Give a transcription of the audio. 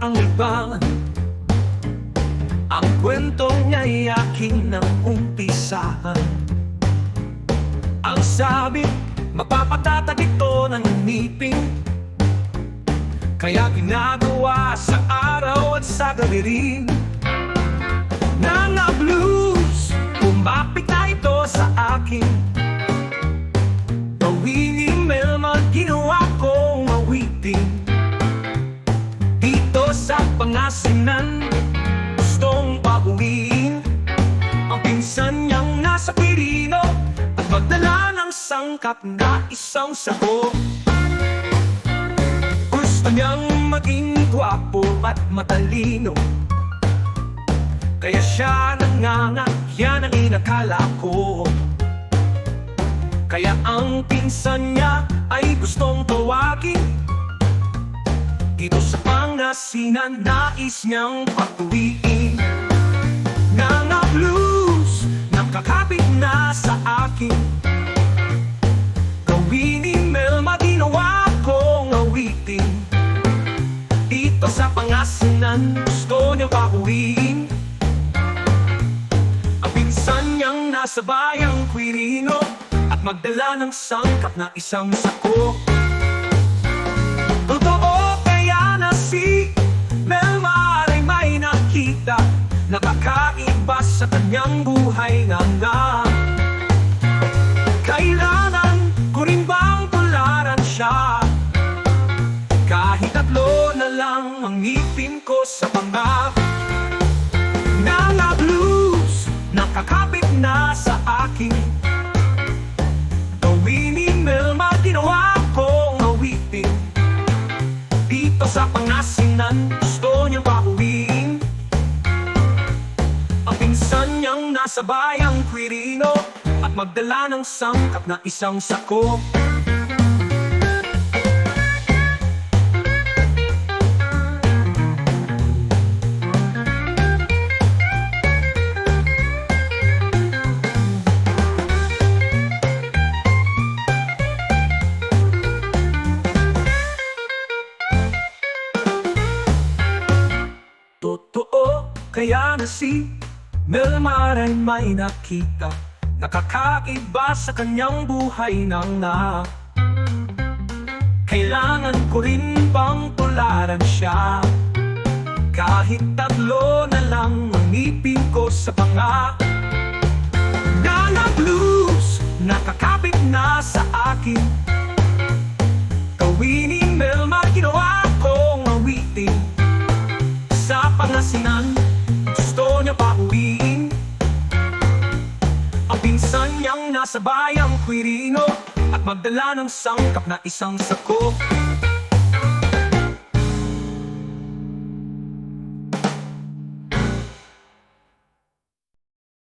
ang iba. Ang kwento niya'y aking nang umpisahan. Ang sabi, mapapatatag ito ng ngipin, kaya ginagawa sa araw at sa gabi rin. Nanga blues, kumapit na ito sa akin. Gawing email man ginawa kong awitin. Dito sa Pangasinan, gustong pauwiin ang pinsan niyang nasa Quirino at magdala ng sangkap na isang sako. Gusto niyang maging gwapo at matalino, kaya siya nanganga, yan ang inakala ko. Kaya ang pinsan niya ay gustong tawagin. Dito sa Pangasinan, nais niyang patuwiin. Nanga blues, nakakapit na sa akin. Gawin email, maginawa kong awitin. Dito sa Pangasinan, gusto niyang pauwiin ang pinsan niyang nasa bayang Quirino at magdala ng sangkap na isang sako. Totoo kaya na si Melmar ay may nakita na kakaiba sa kanyang buhay nga. Kailangan ko rin bang tularan siya? Kahit tatlo na lang ang ngipin ko sa panga. Nanga blues, nakakapit na sa akin. Gawin email, maginawa kong awitin. Dito sa Pangasinan, gusto niyang pauwiin ang pinsan niyang nasa bayang Quirino at magdala ng sangkap na isang sako. Totoo kaya na si Melmar ay may nakita na kakaiba sa kanyang buhay nga. Kailangan ko rin bang tularan siya? Kahit tatlo na lang ang ngipin ko sa panga. Nanga blues, nakakapit na sa akin. Gawin email, maginawa kong awitin. Sa Pangasinan, gusto niya pauwiin ang pinsan niyang nasa bayang Quirino at magdala ng sangkap na isang sako.